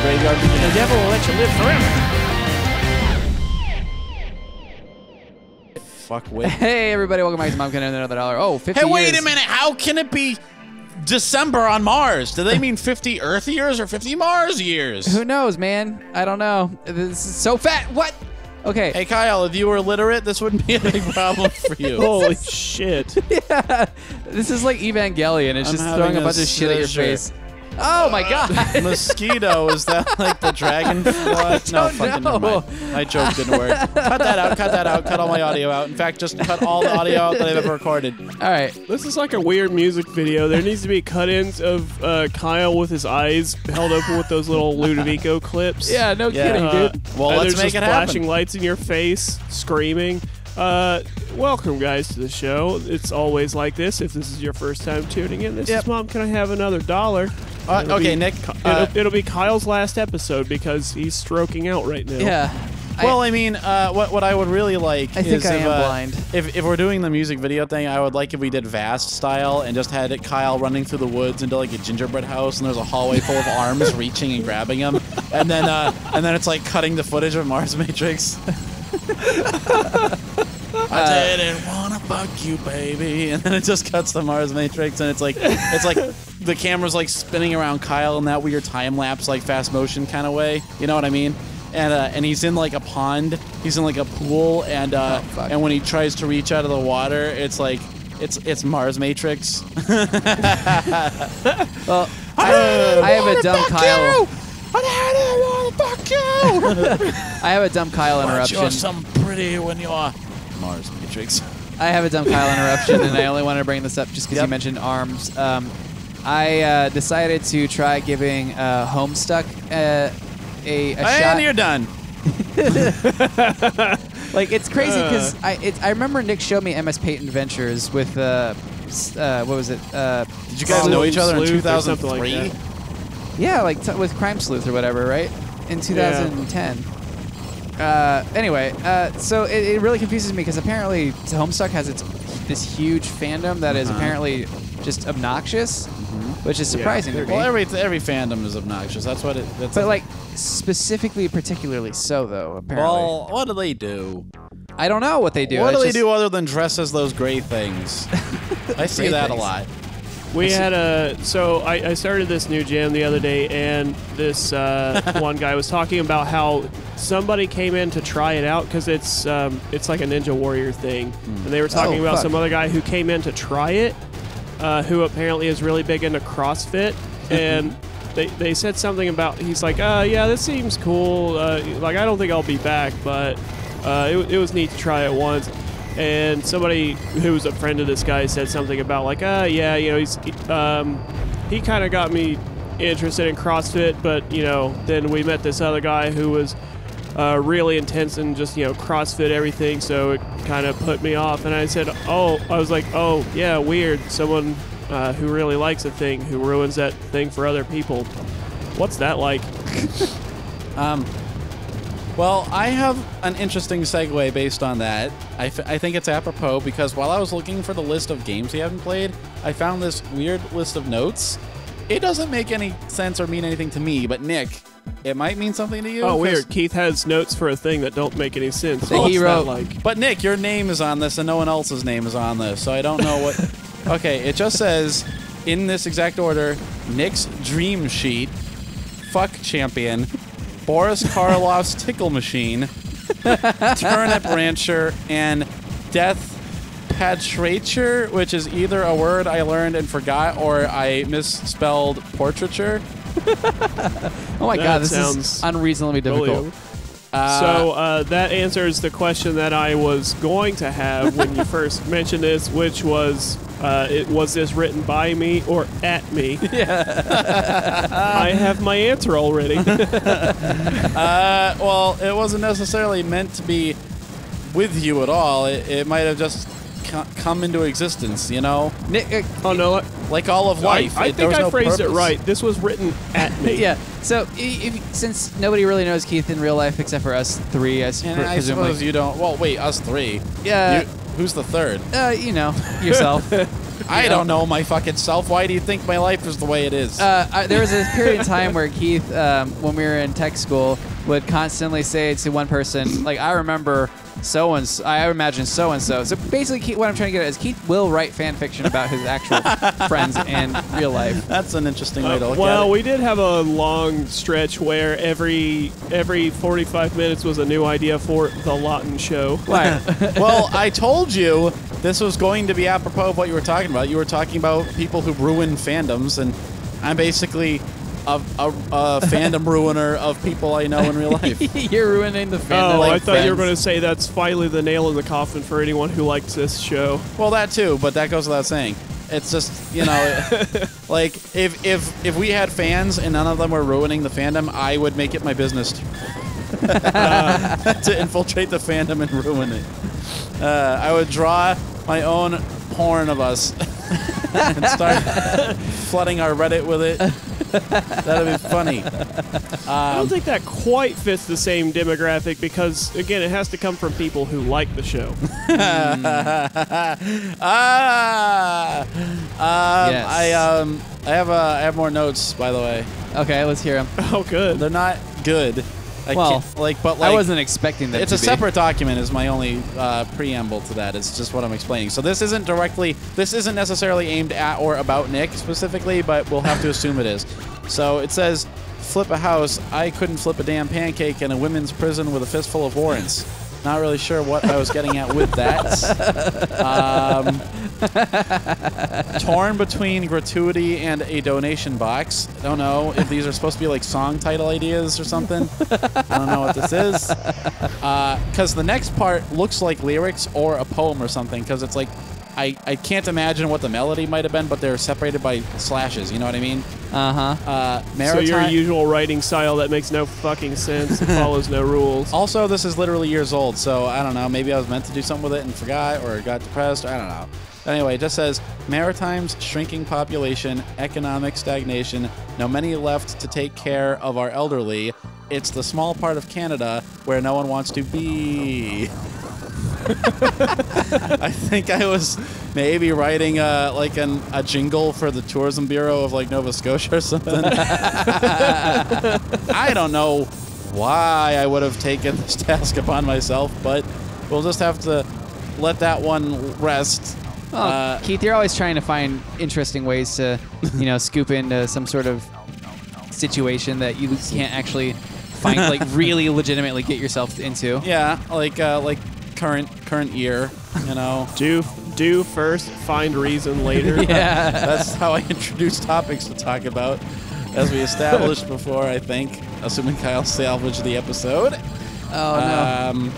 graveyard because the devil will let you live forever. Fuck with. Hey, everybody, welcome back to Mom Can Another Dollar. Oh, 50 Hey, wait years. a minute. How can it be December on Mars? Do they mean 50 Earth years or 50 Mars years? Who knows, man? I don't know. This is so fat. What? Okay. Hey, Kyle, if you were literate, this wouldn't be a big problem for you. Holy shit. Yeah. This is like Evangelion. It's just throwing a bunch of shit at your face. Oh my god. Mosquito, is that like the dragonfly? No, fucking never mind. My joke didn't work. Cut that out, cut that out, cut all my audio out. In fact, just cut all the audio out that I've ever recorded. All right. This is like a weird music video. There needs to be cut-ins of Kyle with his eyes held open with those little Ludovico clips. Yeah, no kidding, dude. Well, let's there's make just it happen. flashing lights in your face, screaming. Welcome, guys, to the show. It's always like this. If this is your first time tuning in, this is Mom, can I have another $1? Okay, Nick. It'll be Kyle's last episode because he's stroking out right now. Yeah. Well, I mean, what I would really like I think is I am blind. If we're doing the music video thing, I would like if we did Vast style and just had Kyle running through the woods into like a gingerbread house, and there's a hallway full of arms reaching and grabbing him, and then it's like cutting the footage of Mars Matrix. I didn't wanna fuck you, baby, and then it just cuts to Mars Matrix, and it's like the camera's like spinning around Kyle in that weird time lapse, like fast motion kind of way. You know what I mean? And he's in like a pond, he's in like a pool, and and when he tries to reach out of the water, it's like it's Mars Matrix. Well, I have a dumb Kyle. I have a dumb Kyle interruption. You're some pretty when you're Mars Matrix. I have a dumb Kyle interruption, and I only wanted to bring this up just because you mentioned arms. I decided to try giving Homestuck a shot. And you're done. Like, it's crazy because I remember Nick showed me MS Paint Adventures with what was it? Did you guys know each other in Sleuth or something 2003? like that. Yeah, like with Crime Sleuth or whatever, right? In 2010. Anyway, so it really confuses me because apparently Homestuck has this huge fandom that is apparently just obnoxious, which is surprising to me. Well, every fandom is obnoxious. That's what it. But like specifically, particularly so though. Apparently. Well, what do they do? I don't know what they do. What do they do other than dress as those gray things? I see Gray that things. a lot. We had I started this new jam the other day, and this one guy was talking about how somebody came in to try it out because it's like a Ninja Warrior thing, and they were talking about some other guy who came in to try it, who apparently is really big into CrossFit, and they said something about, he's like, yeah, this seems cool, like I don't think I'll be back, but it was neat to try it once. And somebody who was a friend of this guy said something about like, yeah, you know, he kind of got me interested in CrossFit, but you know, then we met this other guy who was really intense in just, you know, CrossFit everything, so it kind of put me off. And I was like, oh yeah, weird. Someone who really likes a thing who ruins that thing for other people. What's that like? Well, I have an interesting segue based on that. I think it's apropos because while I was looking for the list of games we haven't played, I found this weird list of notes. It doesn't make any sense or mean anything to me, but Nick, it might mean something to you. Oh, weird. Keith has notes for a thing that don't make any sense. That he wrote. Like? But Nick, your name is on this and no one else's name is on this, so I don't know what... Okay, it just says, in this exact order, Nick's Dream Sheet, Fuck Champion, Boris Karloff's Tickle Machine, Turnip Rancher, and Death Patrature, which is either a word I learned and forgot or I misspelled portraiture. Oh my god, this is unreasonably difficult. So that answers the question that I was going to have when you first mentioned this, which was, was this written by me or at me? Yeah. I have my answer already. Well, it wasn't necessarily meant to be with you at all. It might have just come into existence, you know? Nick, oh, no. Like all of life. I think I phrased it right. This was written at me. Yeah. So, since nobody really knows Keith in real life except for us three, I suppose you don't. Well, wait, us three. Yeah. Who's the third? You know, yourself. I don't know my fucking self. Why do you think my life is the way it is? There was a period of time where Keith, when we were in tech school, would constantly say to one person, like, I remember so-and-so, I imagine so-and-so. So basically, Keith, what I'm trying to get at is Keith will write fan fiction about his actual friends in real life. That's an interesting way to look at it. Well, we did have a long stretch where every 45 minutes was a new idea for the Lawton Show. Right. Well, I told you this was going to be apropos of what you were talking about. You were talking about people who ruin fandoms, and I'm basically a fandom ruiner of people I know in real life. You're ruining the fandom. Oh, like I thought you were friends. going to say that's finally the nail in the coffin for anyone who likes this show. Well, that too, but that goes without saying. It's just, you know, like if we had fans and none of them were ruining the fandom, I would make it my business to infiltrate the fandom and ruin it. I would draw my own porn of us and start flooding our Reddit with it. That'd be funny. I don't think that quite fits the same demographic because, again, it has to come from people who like the show. Yes. I have more notes, by the way. Okay, let's hear him. Oh, good. They're not good. I Well, can't- but I wasn't expecting that. it's a separate document is my only preamble to that. It's just what I'm explaining. So this isn't necessarily aimed at or about Nick specifically, but we'll have to assume it is. So it says, flip a house. I couldn't flip a damn pancake in a women's prison with a fistful of warrants. Not really sure what I was getting at with that. Torn between gratuity and a donation box. I don't know if these are supposed to be like song title ideas or something. I don't know what this is. Because the next part looks like lyrics or a poem or something. Because it's like, I can't imagine what the melody might have been, but they're separated by slashes. You know what I mean? So your usual writing style that makes no fucking sense and follows no rules. Also, this is literally years old, so I don't know. Maybe I was meant to do something with it and forgot or got depressed. I don't know. Anyway, it just says, Maritime's shrinking population, economic stagnation, no many left to take care of our elderly. It's the small part of Canada where no one wants to be. I think I was maybe writing a jingle for the Tourism Bureau of like Nova Scotia or something. I don't know why I would have taken this task upon myself, but we'll just have to let that one rest. Oh, Keith, you're always trying to find interesting ways to, scoop into some sort of situation that you can't actually find, like really legitimately get yourself into. Yeah, like current year, Do first, find reason later. Yeah. That's how I introduce topics to talk about, as we established before, I think, assuming Kyle salvaged the episode. Oh, no.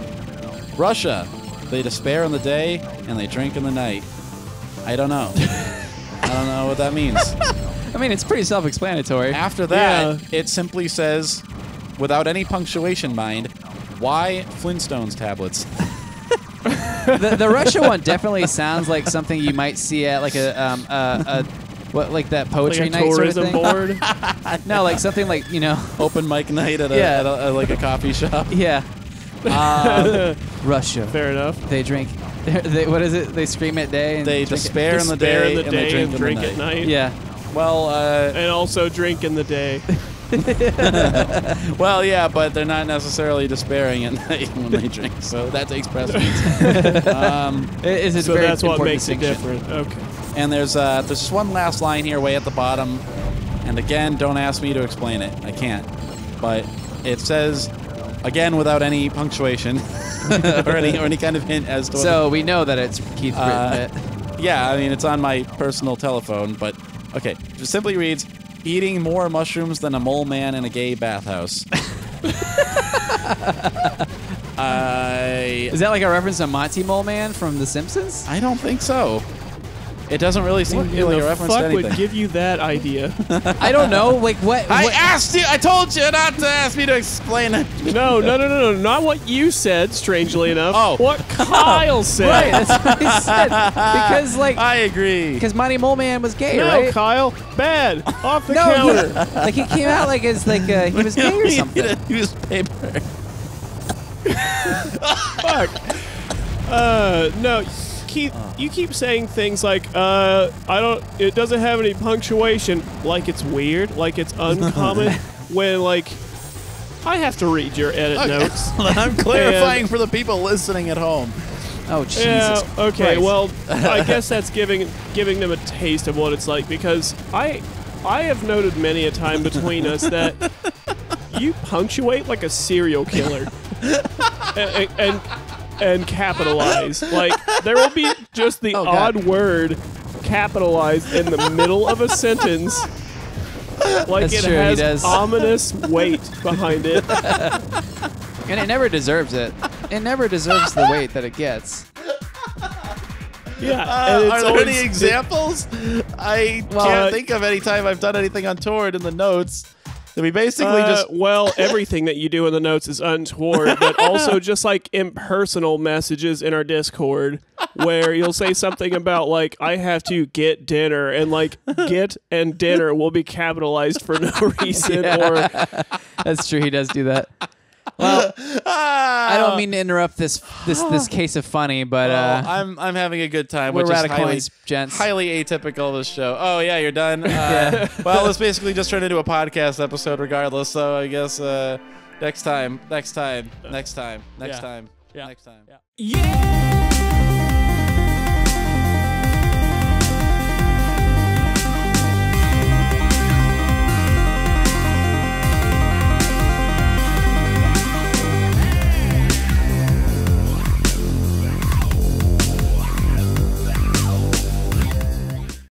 Russia. They despair in the day, and they drink in the night. I don't know. I don't know what that means. I mean, it's pretty self-explanatory. After that, it simply says, without any punctuation, mind, why Flintstones tablets? The Russia one definitely sounds like something you might see at like like that poetry Like a night tourism sort of thing. board. No, like something like Open mic night at Yeah. like a coffee shop. yeah. Russia. Fair enough. They drink. What is it? They scream at day. And They drink despair in the Despair day, in the and day they and drink in at the night. Yeah. Well, And also drink in the day. well, yeah, but they're not necessarily despairing at night when they drink, so that takes precedence. It's a So very that's what important makes it distinction. different. Okay. And there's just one last line here way at the bottom, and again, don't ask me to explain it. I can't. But it says, again, without any punctuation or any kind of hint as to what So we know that it's Keith written it. yeah, I mean, it's on my personal telephone, but okay. It just simply reads, eating more mushrooms than a mole man in a gay bathhouse. Is that like a reference to Monty Mole Man from The Simpsons? I don't think so. It doesn't really seem to be like a reference to fuck anything. would give you that idea? I don't know. Like what? I told you not to ask me to explain it. No. Not what you said, strangely enough. Oh. What Kyle said. Right, that's what I said. Because I agree. because Monty Mole Man was gay, No, right? Kyle. Bad. Off the No, counter. like he came out like as like he was gay or something. Newspaper. Fuck. No. keep saying things like it doesn't have any punctuation, like it's weird, like it's uncommon, when like I have to read your edit notes. I'm clarifying for the people listening at home. Oh, Jesus. Yeah, okay, Christ. well, I guess that's giving them a taste of what it's like, because I have noted many a time between us that you punctuate like a serial killer. and capitalize. Like, there will be just the odd word capitalized in the middle of a sentence. Like That's it true, he has does. ominous weight behind it. And it never deserves it. It never deserves the weight that it gets. Yeah. And it's Are there always- any examples? I can't think of any time I've done anything untoward in the notes. We basically just... Well, everything that you do in the notes is untoward, but also just like impersonal messages in our Discord where you'll say something about like, I have to get dinner, and like get and dinner will be capitalized for no reason. Or That's true. He does do that. Well, I don't mean to interrupt this case of funny, but I'm having a good time, we're which is radical gents. highly atypical of this show. Oh yeah, you're done. Well, it's basically just turned into a podcast episode, regardless. So I guess next time. Yeah. Yeah. Yeah.